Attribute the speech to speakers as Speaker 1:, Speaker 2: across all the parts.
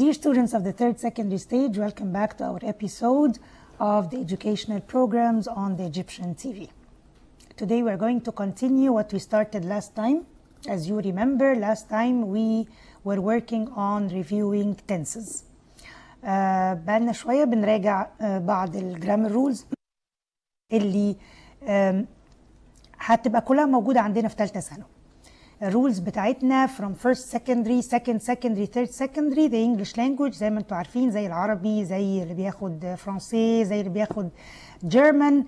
Speaker 1: Dear students of the third secondary stage, welcome back to our episode of the educational programs on the Egyptian TV. Today we're going to continue what we started last time. As you remember, last time we were working on reviewing tenses. بقالنا شوية بنراجع بعض الجرامر رولز اللي هتبقى كلها موجودة عندنا في ثالثة ثانوي. الرولز بتاعتنا from first secondary, second secondary, third secondary, the English language زي ما انتوا عارفين، زي العربي، زي اللي بياخد فرنسي، زي اللي بياخد جيرمان.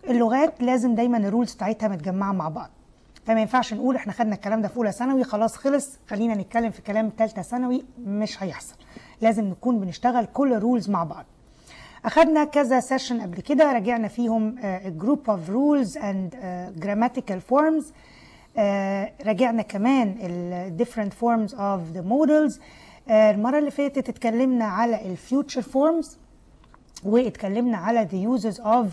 Speaker 1: اللغات لازم دايما الرولز بتاعتها متجمعة مع بعض، فما ينفعش نقول احنا خدنا الكلام ده في اولى ثانوي خلاص خلص خلينا نتكلم في كلام ثالثة ثانوي، مش هيحصل. لازم نكون بنشتغل كل الرولز مع بعض. أخذنا كذا سيشن قبل كده راجعنا فيهم group of rules and grammatical forms. راجعنا كمان different forms of the modals. المرة اللي فاتت اتكلمنا على future forms واتكلمنا على the uses of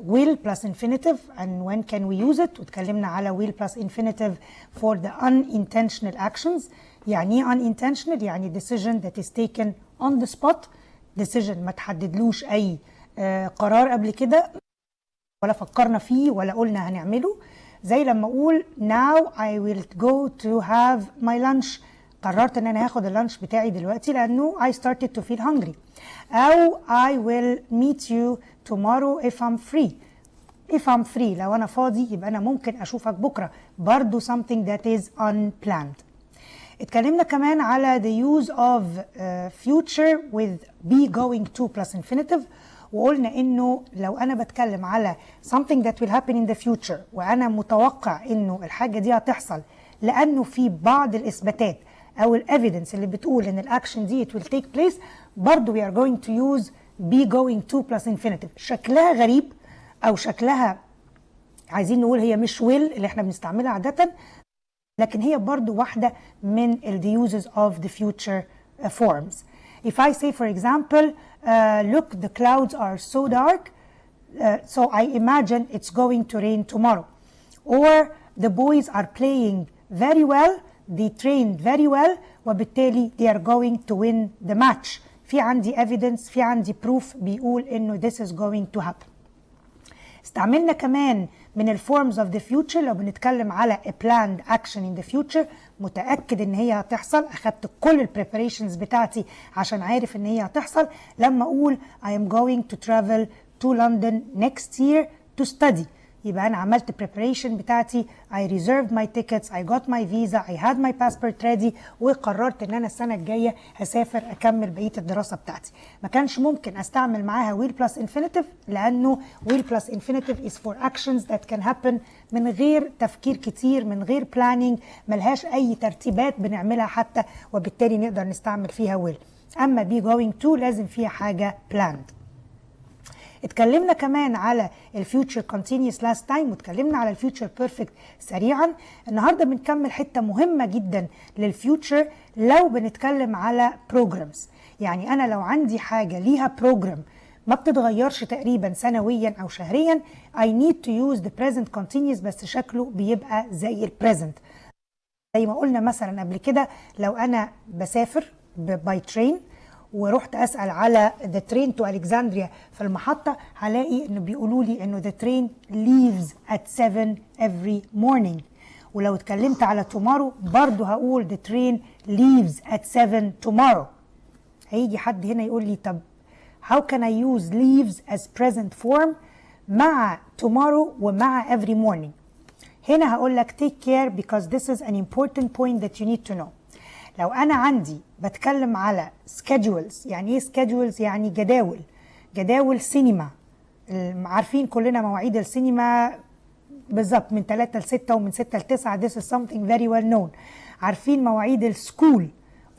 Speaker 1: will plus infinitive and when can we use it، واتكلمنا على will plus infinitive for the unintentional actions. يعني unintentional يعني decision that is taken on the spot، decision ما تحددلوش أي قرار قبل كده ولا فكرنا فيه ولا قلنا هنعمله. زي لما أقول now I will go to have my lunch، قررت أن أنا هاخد اللانش بتاعي دلوقتي لأنه I started to feel hungry. أو I will meet you tomorrow if I'm free. If I'm free لو أنا فاضي يبقى أنا ممكن أشوفك بكرة، برضو something that is unplanned. اتكلمنا كمان على the use of future with be going to plus infinitive، وقلنا انه لو انا بتكلم على something that will happen in the future وانا متوقع انه الحاجة دي هتحصل لانه في بعض الاثباتات او الايفيدنس اللي بتقول ان الاكشن دي it will take place، برضو we are going to use be going to plus infinitive. شكلها غريب او شكلها عايزين نقول هي مش will اللي احنا بنستعملها عادة، لكن هي برضو واحدة من the uses of the future forms. If I say for example look the clouds are so dark so I imagine it's going to rain tomorrow, or the boys are playing very well, they trained very well وبالتالي they are going to win the match. في عندي evidence، في عندي proof بيقول انه this is going to happen. استعملنا كمان من الفورمز of the future لو بنتكلم على a planned action in the future، متأكد ان هي هتحصل، اخدت كل البريباريشنز بتاعتي عشان عارف ان هي هتحصل. لما اقول I am going to travel to London next year to study، يبقى انا عملت preparation بتاعتي، I reserved my tickets, I got my visa, I had my passport ready، وقررت ان انا السنة الجاية هسافر اكمل بقية الدراسة بتاعتي. ما كانش ممكن استعمل معاها will plus infinitive لانه will plus infinitive is for actions that can happen من غير تفكير كتير، من غير planning، ملهاش اي ترتيبات بنعملها حتى، وبالتالي نقدر نستعمل فيها will. اما be going to لازم فيها حاجة planned. اتكلمنا كمان على الفيوتشر كونتينيوس لاست تايم، واتكلمنا على الفيوتشر بيرفكت سريعا. النهارده بنكمل حته مهمه جدا للفيوتشر لو بنتكلم على بروجرامز. يعني انا لو عندي حاجه ليها بروجرام ما بتتغيرش تقريبا سنويا او شهريا، I need to use the present continuous بس شكله بيبقى زي البريزنت. زي ما قلنا مثلا قبل كده لو انا بسافر باي ترين ورحت أسأل على the train to Alexandria في المحطة، هلاقي إنه بيقولوا لي إنه the train leaves at 7 every morning. ولو اتكلمت على tomorrow برضو هقول the train leaves at 7 tomorrow. هيجي حد هنا يقول لي طب how can I use leaves as present form مع tomorrow ومع every morning؟ هنا هقول لك take care because this is an important point that you need to know. لو أنا عندي بتكلم على schedules، يعني إيه schedules؟ يعني جداول سينما. عارفين كلنا مواعيد السينما بالظبط من 3 ل 6 ومن 6 ل 9، this is something very well known. عارفين مواعيد السكول،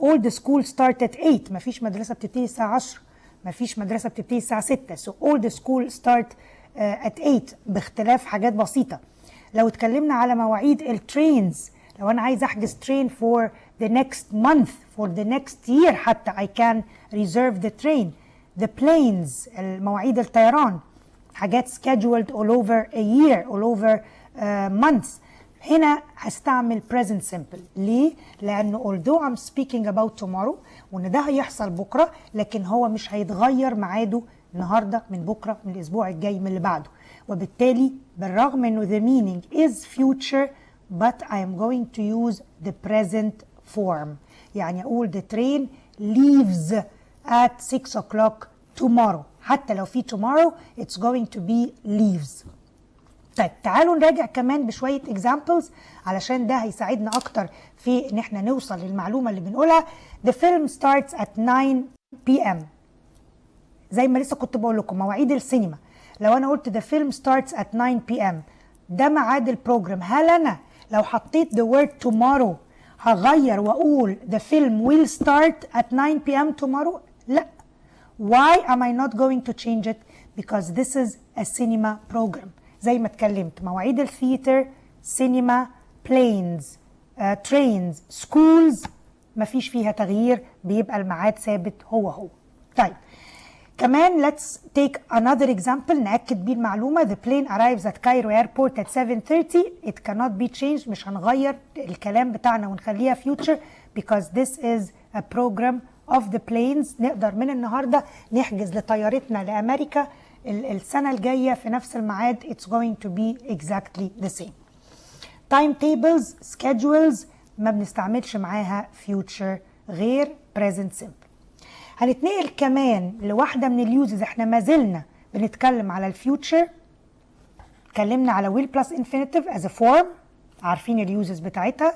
Speaker 1: all the school start at 8، مفيش مدرسة بتبتدي الساعة 10، مفيش مدرسة بتبتدي الساعة 6، so all the school start at 8 باختلاف حاجات بسيطة. لو اتكلمنا على مواعيد الترينز، لو أنا عايز أحجز train for the next month for the next year حتى I can reserve the train. the planes المواعيد الطيران حاجات scheduled all over a year all over months. هنا هستعمل present simple. ليه؟ لأنه although I'm speaking about tomorrow وإن ده هيحصل بكرة، لكن هو مش هيتغير ميعاده النهاردة من بكرة من الأسبوع الجاي من اللي بعده، وبالتالي بالرغم إنه the meaning is future but I am going to use the present form. يعني أقول the train leaves at 6 o'clock tomorrow. حتى لو في tomorrow it's going to be leaves. طيب تعالوا نراجع كمان بشوية examples علشان ده هيساعدنا أكتر في إن احنا نوصل للمعلومة اللي بنقولها. The film starts at 9 p.m. زي ما لسه كنت بقول لكم مواعيد السينما. لو أنا قلت the film starts at 9 p.m. ده ميعاد البروجرام. هل أنا لو حطيت the word tomorrow هغير وأقول the film will start at 9 p.m. tomorrow؟ لا. Why am I not going to change it? Because this is a cinema program. زي ما اتكلمت مواعيد الثياتر، سينما، بلينز، ترينز، سكولز مفيش فيها تغيير، بيبقى الميعاد ثابت هو. طيب كمان let's take another example نأكد بيه المعلومة. The plane arrives at Cairo airport at 7:30. It cannot be changed. مش هنغير الكلام بتاعنا ونخليها future because this is a program of the planes. نقدر من النهاردة نحجز لطيارتنا لأمريكا السنة الجاية في نفس الميعاد. It's going to be exactly the same. Time tables, schedules ما بنستعملش معاها future غير present simple. هنتنقل كمان لواحدة من اليوزز. احنا ما زلنا بنتكلم على الفيوتشر. اتكلمنا على will plus infinitive as a form، عارفين اليوزز بتاعتها.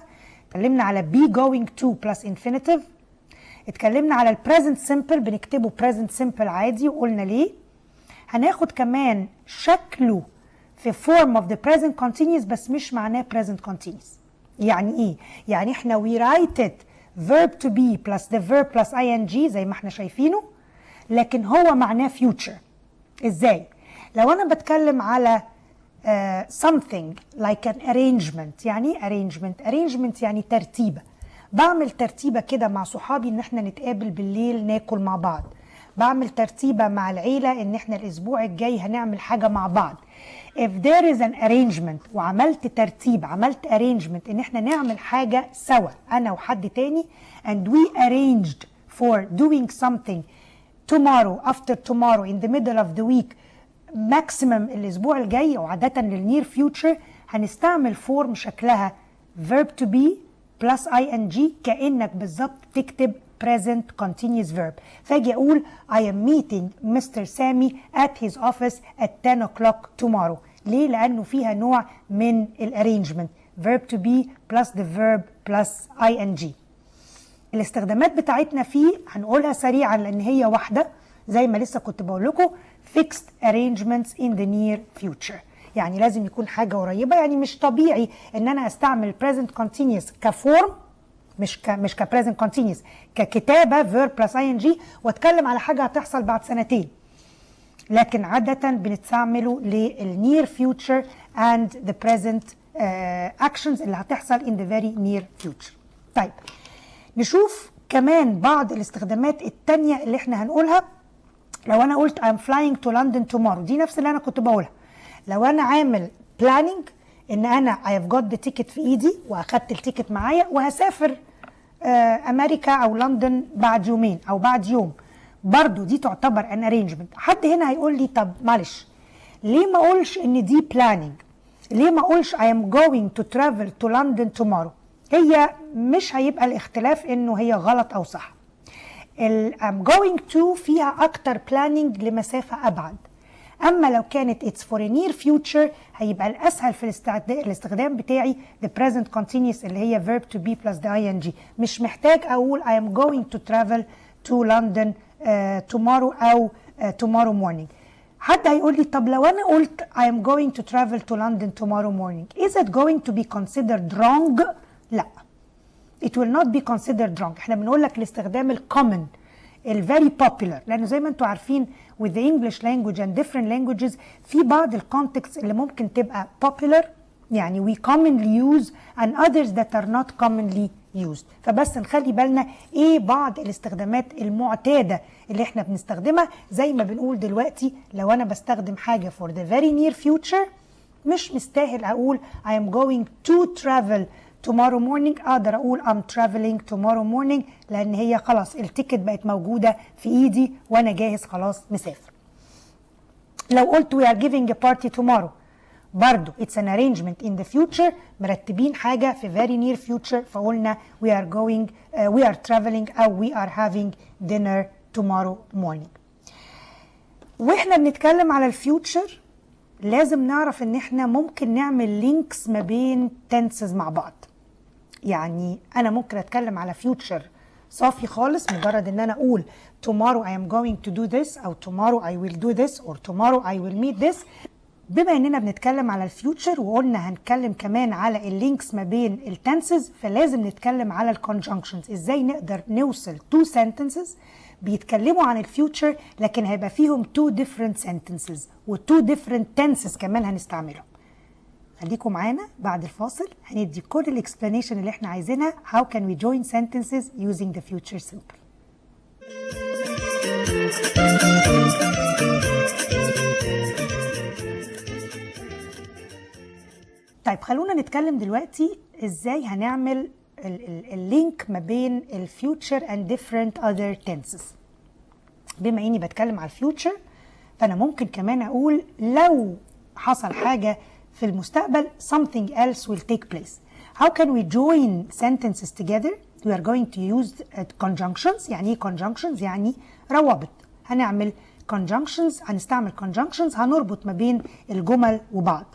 Speaker 1: اتكلمنا على be going to plus infinitive. اتكلمنا على البريزنت سمبل بنكتبه present simple عادي وقلنا ليه. هناخد كمان شكله في form of the present continuous بس مش معناه present continuous. يعني ايه؟ يعني احنا we write it verb to be plus the verb plus ing زي ما احنا شايفينه، لكن هو معناه future. ازاي؟ لو انا بتكلم على something like an arrangement. يعني ايه arrangement؟ arrangement يعني ترتيبة. بعمل ترتيبة كده مع صحابي ان احنا نتقابل بالليل ناكل مع بعض. بعمل ترتيبة مع العيلة ان احنا الاسبوع الجاي هنعمل حاجة مع بعض. If there is an arrangement وعملت ترتيب، عملت arrangement ان احنا نعمل حاجة سوا انا وحد تاني and we arranged for doing something tomorrow after tomorrow in the middle of the week maximum الاسبوع الجاي او عادة للنير future، هنستعمل فورم شكلها verb to be plus ing كأنك بالظبط تكتب present continuous verb. فاجي اقول I am meeting Mr. سامي at his office at 10 o'clock tomorrow. ليه؟ لأنه فيها نوع من الارينجمنت verb to be plus the verb plus ing. الاستخدامات بتاعتنا فيه هنقولها سريعا لأن هي واحدة زي ما لسه كنت بقول لكم fixed arrangements in the near future. يعني لازم يكون حاجة قريبة. يعني مش طبيعي ان انا استعمل present continuous كفورم مش كبريزنت كونتينيوس ككتابه فيرب بلس اي ان جي واتكلم على حاجه هتحصل بعد سنتين، لكن عاده بنستعمله للنير فيوتشر اند ذا بريزنت اكشنز اللي هتحصل ان ذا فيري نير فيوتشر. طيب نشوف كمان بعض الاستخدامات التانية اللي احنا هنقولها. لو انا قلت I'm flying to London tomorrow دي نفس اللي انا كنت بقولها. لو انا عامل planning ان انا I've got the ticket في ايدي واخدت التيكت معايا وهسافر امريكا او لندن بعد يومين او بعد يوم، برضو دي تعتبر an arrangement. حد هنا هيقول لي طب معلش ليه ما اقولش ان دي planning؟ ليه ما اقولش I am going to travel to London tomorrow؟ هي مش هيبقى الاختلاف انه هي غلط او صح. I'm going to فيها اكتر planning لمسافة ابعد. اما لو كانت it's for a near future هيبقى الاسهل في الاستخدام بتاعي the present continuous اللي هي verb to be plus the ing. مش محتاج اقول I am going to travel to London tomorrow او tomorrow morning. حد هيقول لي طب لو انا قلت I am going to travel to London tomorrow morning is it going to be considered wrong؟ لا، it will not be considered wrong. احنا بنقول لك الاستخدام الكومن الفيري popular، لانه زي ما انتم عارفين with the English language and different languages في بعض الكونتكست اللي ممكن تبقى popular يعني we commonly use and others that are not commonly used. فبس نخلي بالنا ايه بعض الاستخدامات المعتادة اللي احنا بنستخدمها. زي ما بنقول دلوقتي لو انا بستخدم حاجة for the very near future مش مستاهل اقول I am going to travel tomorrow morning، اقدر اقول I'm traveling tomorrow morning، لان هي خلاص التيكت بقت موجودة في ايدي وانا جاهز خلاص مسافر. لو قلت we are giving a party tomorrow برضو it's an arrangement in the future، مرتبين حاجة في very near future، فقلنا we are traveling أو we are having dinner tomorrow morning. واحنا بنتكلم على الفيوتشر لازم نعرف ان احنا ممكن نعمل لينكس ما بين tenses مع بعض. يعني انا ممكن اتكلم على future صافي خالص، مجرد ان انا اقول tomorrow I am going to do this، او tomorrow I will do this، or tomorrow I will meet this. بما اننا بنتكلم على الفيوتشر وقلنا هنتكلم كمان على اللينكس ما بين التنسز، فلازم نتكلم على الكونجنكشنز، ازاي نقدر نوصل تو sentences بيتكلموا عن الفيوتشر لكن هيبقى فيهم two different sentences و two different tenses كمان هنستعملهم. خليكم معانا بعد الفاصل هندي كل الاكسبلانيشن اللي احنا عايزينها how can we join sentences using the future simple. طيب خلونا نتكلم دلوقتي ازاي هنعمل اللينك ما بين الفيوتشر and different other tenses. بما اني بتكلم على الفيوتشر فانا ممكن كمان اقول لو حصل حاجة في المستقبل something else will take place. How can we join sentences together? We are going to use conjunctions. يعني ايه conjunctions؟ يعني روابط. هنعمل conjunctions، هنستعمل conjunctions، هنربط ما بين الجمل وبعض.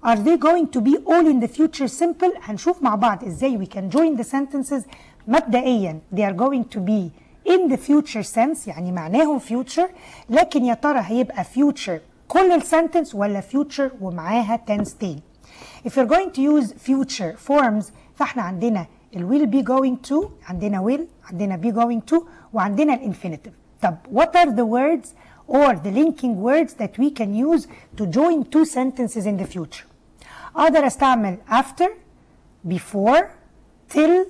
Speaker 1: Are they going to be all in the future simple؟ هنشوف مع بعض ازاي we can join the sentences. مبدئيا they are going to be in the future sense، يعني معناهم future، لكن يا ترى هيبقى future كل السنتنس ولا future ومعاها tense تاني. If you're going to use future forms فاحنا عندنا ال will be going to، عندنا will، عندنا be going to، وعندنا الانفينيتيف. طب what are the words or the linking words that we can use to join two sentences in the future؟ أقدر أستعمل after، before، till،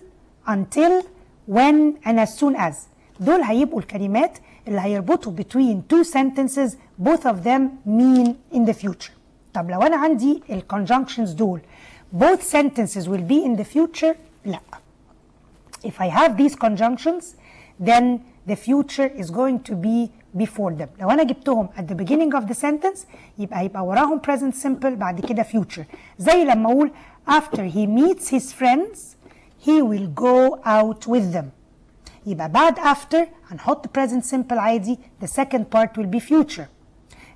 Speaker 1: until، when and as soon as. دول هيبقوا الكلمات اللي هيربطوا between two sentences both of them mean in the future. طب لو أنا عندي ال conjunctions دول both sentences will be in the future، لا. If I have these conjunctions then the future is going to be before them. لو أنا جبتهم at the beginning of the sentence هيبقى وراهم present simple بعد كده future. زي لما أقول after he meets his friends he will go out with them. يبقى بعد after هنحط present simple عادي، the second part will be future.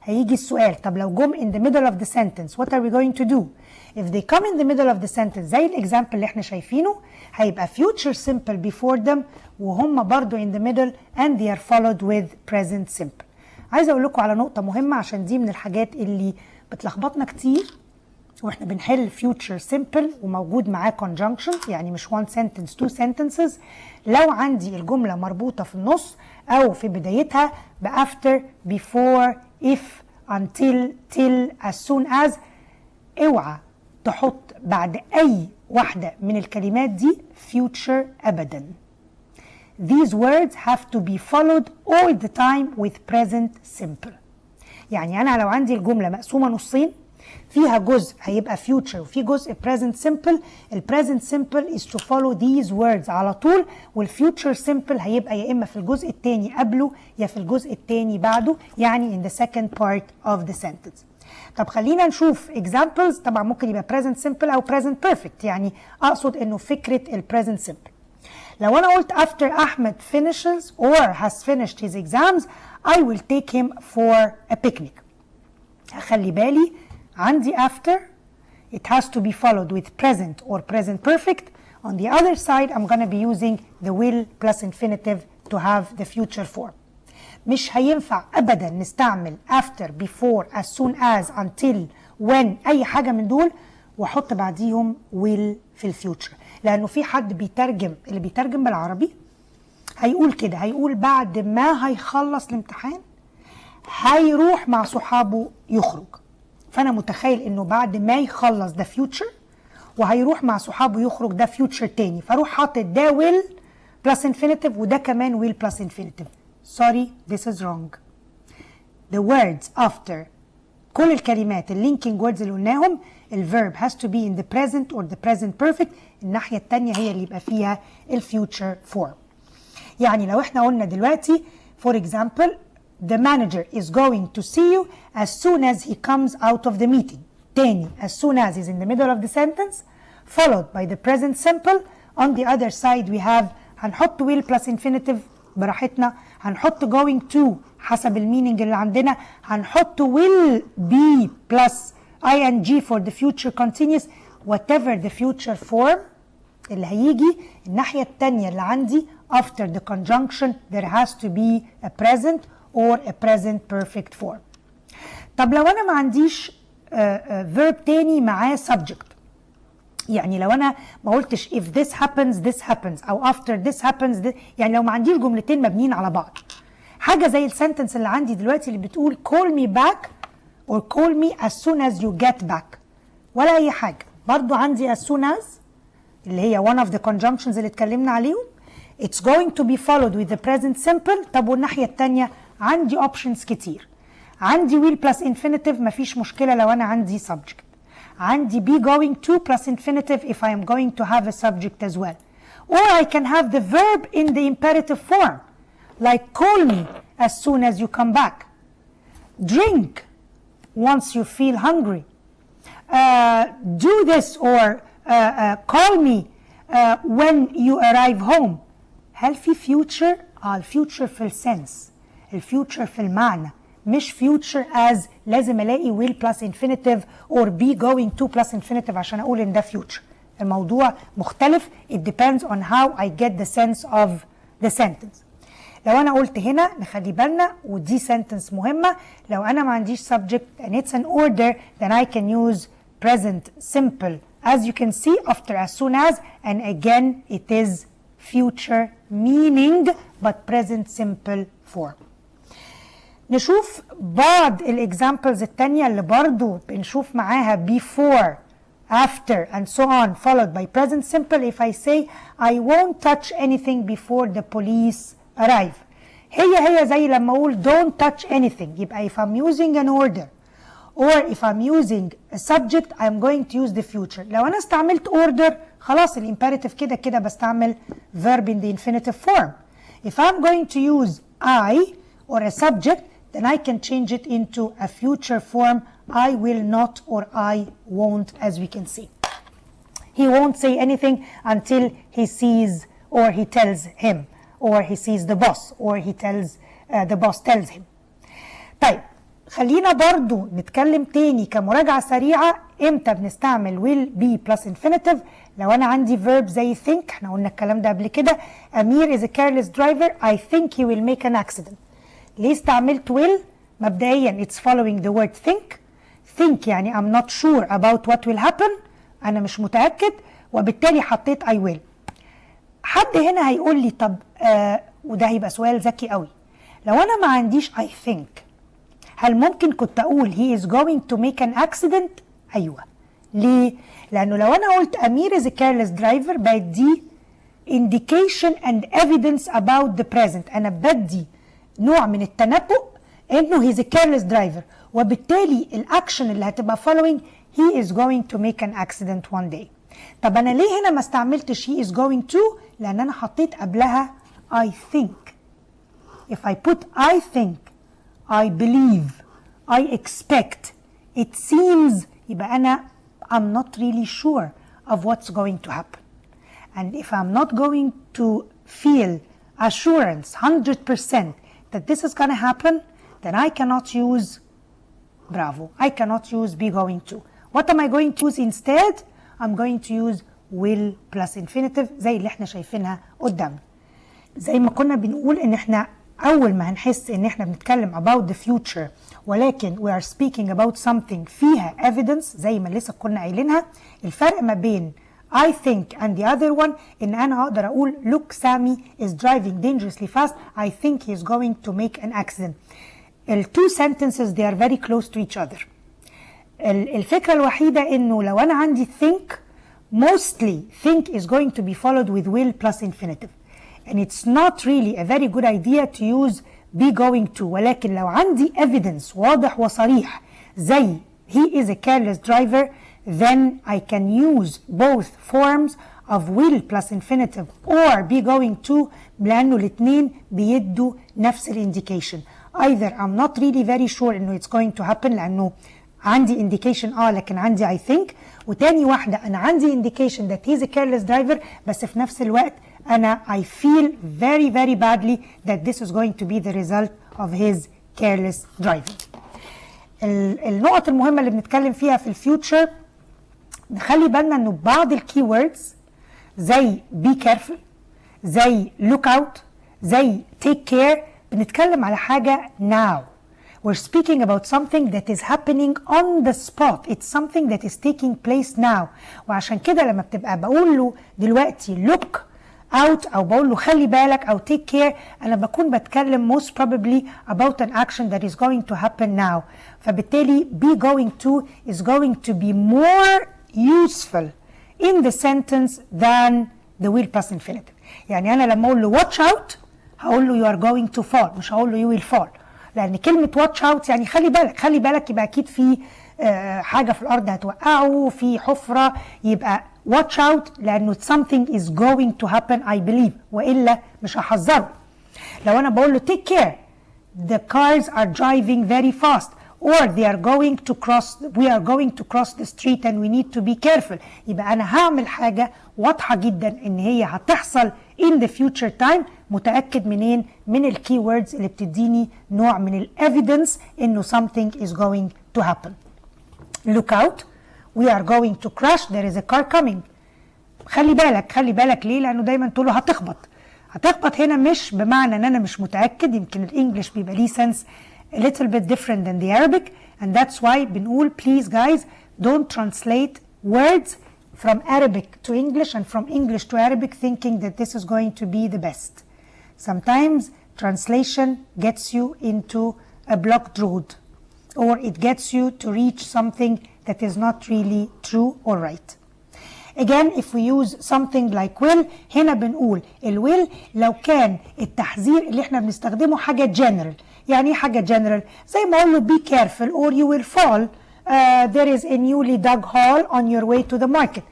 Speaker 1: هيجي السؤال طب لو جم in the middle of the sentence what are we going to do؟ If they come in the middle of the sentence زي الإكزامبل اللي احنا شايفينه هيبقى future simple before them وهم برضو in the middle and they are followed with present simple. عايزة أقول لكم على نقطة مهمة عشان دي من الحاجات اللي بتلخبطنا كتير واحنا بنحل future simple وموجود معاه conjunction، يعني مش one sentence two sentences. لو عندي الجملة مربوطة في النص أو في بدايتها ب after، before، if، until، till، as soon as، اوعى تحط بعد أي واحدة من الكلمات دي future أبدا. These words have to be followed all the time with present simple. يعني أنا لو عندي الجملة مقسومة نصين فيها جزء هيبقى future وفي جزء present simple، ال present simple is to follow these words على طول، وال future simple هيبقى يا إما في الجزء التاني قبله يا في الجزء التاني بعده، يعني in the second part of the sentence. طب خلينا نشوف examples. طبعا ممكن يبقى present simple أو present perfect، يعني أقصد إنه فكرة ال present simple. لو أنا قلت after أحمد finishes or has finished his exams I will take him for a picnic. أخلي بالي عندي after it has to be followed with present or present perfect. On the other side I'm going to be using the will plus infinitive to have the future form. مش هينفع أبدا نستعمل after، before، as soon as، until، when، أي حاجة من دول وأحط بعديهم will في الفيوتشر، لأنه في حد بيترجم، اللي بيترجم بالعربي هيقول كده، هيقول بعد ما هيخلص الامتحان هيروح مع صحابه يخرج. فأنا متخيل إنه بعد ما يخلص ده future وهيروح مع صحابه يخرج ده future تاني، فأروح حاطط ده will plus infinitive وده كمان will plus infinitive. Sorry, this is wrong. The words after كل الكلمات اللينكينج ووردز اللي قلناهم الفيرب has to be in the present or the present perfect. الناحية التانية هي اللي يبقى فيها الفيوتشر فورم. يعني لو احنا قلنا دلوقتي for example the manager is going to see you as soon as he comes out of the meeting. تاني as soon as is in the middle of the sentence followed by the present simple. On the other side we have هنحط will plus infinitive براحتنا، هنحط going to حسب المينينج اللي عندنا، هنحط will be plus ing for the future continuous whatever the future form اللي هيجي. الناحية التانية اللي عندي after the conjunction there has to be a present or a present perfect form. طب لو أنا ما عنديش verb تاني معاه subject، يعني لو أنا ما قلتش if this happens this happens أو after this happens this، يعني لو ما عنديش جملتين مبنيين على بعض، حاجة زي السنتنس اللي عندي دلوقتي اللي بتقول call me back or call me as soon as you get back، ولا أي حاجة، برضو عندي as soon as اللي هي one of the conjunctions اللي اتكلمنا عليهم it's going to be followed with the present simple. طب والناحية التانية عندي options كتير، عندي will plus infinitive مفيش مشكلة لو أنا عندي subject، عندي be going to plus infinitive if I am going to have a subject as well, or I can have the verb in the imperative form like call me as soon as you come back, drink once you feel hungry, do this or call me when you arrive home. هل في future؟ الفيوتشر في السنس، الفيوتشر في المعنى، مش future as لازم الاقي will plus infinitive or be going to plus infinitive عشان اقول ان ده future. الموضوع مختلف. It depends on how I get the sense of the sentence. لو انا قلت هنا نخلي بالنا ودي sentence مهمة، لو انا ما عنديش subject and it's an order then I can use present simple as you can see after as soon as, and again it is future meaning but present simple form. نشوف بعض الاكزامبلز التانية اللي برضو بنشوف معاها before after and so on followed by present simple. If I say I won't touch anything before the police arrive، هي زي لما اقول don't touch anything. يبقى if I'm using an order or if I'm using a subject I'm going to use the future. لو انا استعملت order خلاص الامبerative كده بستعمل verb in the infinitive form. If I'm going to use I or a subject then I can change it into a future form. I will not or I won't, as we can see. He won't say anything until he sees or he tells him, or he sees the boss, or he tells the boss tells him. طيب خلينا برضو نتكلم تاني كمراجعة سريعة امتى بنستعمل will be plus infinitive. لو انا عندي verb زي think، احنا قلنا الكلام ده قبل كده. Amir is a careless driver. I think he will make an accident. ليه استعملت will؟ مبدئيا it's following the word think. think يعني I'm not sure about what will happen، أنا مش متأكد، وبالتالي حطيت I will. حد هنا هيقول لي طب وده هيبقى سؤال ذكي قوي، لو أنا ما عنديش I think هل ممكن كنت أقول he is going to make an accident؟ أيوة. ليه؟ لأنه لو أنا قلت أمير is a careless driver بقت دي indication and evidence about the present. أنا بدي نوع من التنبؤ انه he's a careless driver، وبالتالي الاكشن اللي هتبقى following he is going to make an accident one day. طب انا ليه هنا ما استعملتش he is going to؟ لان انا حطيت قبلها I think. If I put I think, I believe, I expect, it seems، يبقى انا I'm not really sure of what's going to happen. And if I'm not going to feel assurance 100% that this is going to happen, then I cannot use bravo. I cannot use be going to. What am I going to use instead? I'm going to use will plus infinitive زي اللي احنا شايفينها قدامنا. زي ما كنا بنقول ان احنا اول ما هنحس ان احنا بنتكلم about the future ولكن we are speaking about something فيها evidence زي ما لسه كنا قايلينها، الفرق ما بين I think and the other one ان انا اقدر اقول look Sammy is driving dangerously fast. I think he is going to make an accident. ال two sentences they are very close to each other. الفكرة الوحيدة انه لو انا عندي think mostly think is going to be followed with will plus infinitive, and it's not really a very good idea to use be going to. ولكن لو عندي evidence واضح وصريح زي he is a careless driver, then I can use both forms of will plus infinitive or be going to لأنه الاتنين بيدوا نفس الانديكيشن. either I'm not really very sure انه it's going to happen لأنه عندي indication لكن عندي I think، وتاني واحدة أنا عندي indication that he's a careless driver بس في نفس الوقت أنا I feel very very badly that this is going to be the result of his careless driving. النقط المهمة اللي بنتكلم فيها في الفيوتشر نخلي بالنا انه بعض الكي ووردز زي be careful، زي look out، زي take care بنتكلم على حاجة now. We're speaking about something that is happening on the spot. It's something that is taking place now. وعشان كده لما بتبقى بقول له دلوقتي look out أو بقول له خلي بالك أو take care أنا بكون بتكلم most probably about an action that is going to happen now. فبالتالي be going to is going to be more useful in the sentence than the will plus infinitive. يعني أنا لما أقول له watch out هقول له you are going to fall، مش هقول له you will fall، لأن كلمة watch out يعني خلي بالك. خلي بالك يبقى أكيد في حاجة في الأرض هتوقعه، في حفرة، يبقى watch out لأنه something is going to happen I believe، وإلا مش هحذره. لو أنا بقول له take care the cars are driving very fast or they are going to cross we are going to cross the street and we need to be careful، يبقى أنا هعمل حاجة واضحة جدا إن هي هتحصل in the future time. متأكد منين؟ من الكي ووردز اللي بتديني نوع من الإيفيدنس إنه something is going to happen. look out we are going to crash there is a car coming. خلي بالك. خلي بالك ليه؟ لأنه دايما تقوله هتخبط هنا مش بمعنى ان انا مش متأكد، يمكن الانجليش بيبقى ليه sense a little bit different than the Arabic and that's why بنقول please guys don't translate words from Arabic to English and from English to Arabic thinking that this is going to be the best. Sometimes translation gets you into a blocked road or it gets you to reach something that is not really true or right. Again if we use something like will هنا بنقول الويل لو كان التحذير اللي احنا بنستخدمه حاجة general. يعني حاجة general زي ما اقول له be careful or you will fall there is a newly dug hole on your way to the market.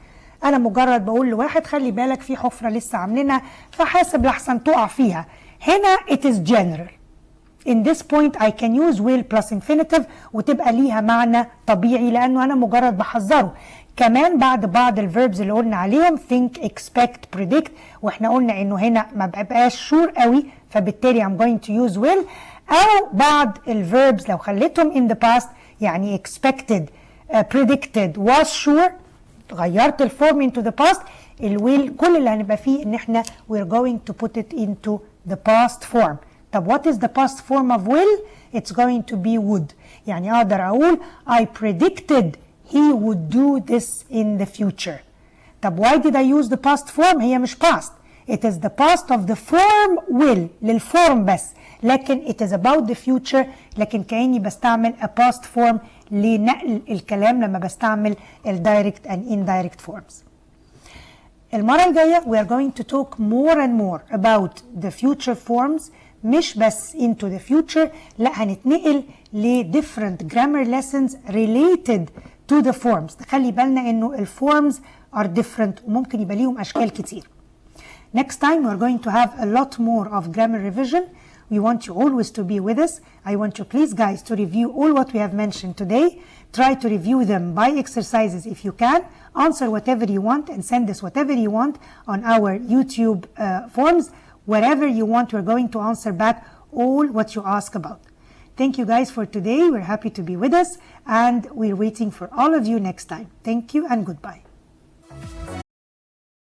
Speaker 1: انا مجرد بقول لواحد خلي بالك في حفرة لسه عاملينها فحاسب لحسن تقع فيها. هنا it is general. In this point I can use will plus infinitive وتبقى ليها معنى طبيعي لأنه أنا مجرد بحذره. كمان بعض الverbs اللي قلنا عليهم think expect predict واحنا قلنا انه هنا ما بقاش sure قوي فبالتالي I'm going to use will. او بعض الverbs لو خليتهم in the past يعني expected predicted was sure غيرت الفورم into the past الwill كل اللي هنبقى فيه ان احنا we're going to put it into the past form. طب what is the past form of will? It's going to be would. يعني اقدر اقول I predicted he would do this in the future. طب why did I use the past form؟ هي مش past. It is the past of the form will للفورم بس لكن it is about the future لكن كأني بستعمل a past form لنقل الكلام لما بستعمل direct and indirect forms. المرة الجاية we are going to talk more and more about the future forms مش بس into the future لا هنتنقل ل different grammar lessons related to the forms. تخلي بالنا انه الفورمز are different وممكن يبقى ليهم اشكال كتير. Next time we're going to have a lot more of grammar revision. We want you always to be with us. I want you please guys to review all what we have mentioned today. Try to review them by exercises if you can. Answer whatever you want and send us whatever you want on our YouTube forms. Wherever you want, we're going to answer back all what you ask about. Thank you guys for today. We're happy to be with us and we're waiting for all of you next time. Thank you and goodbye.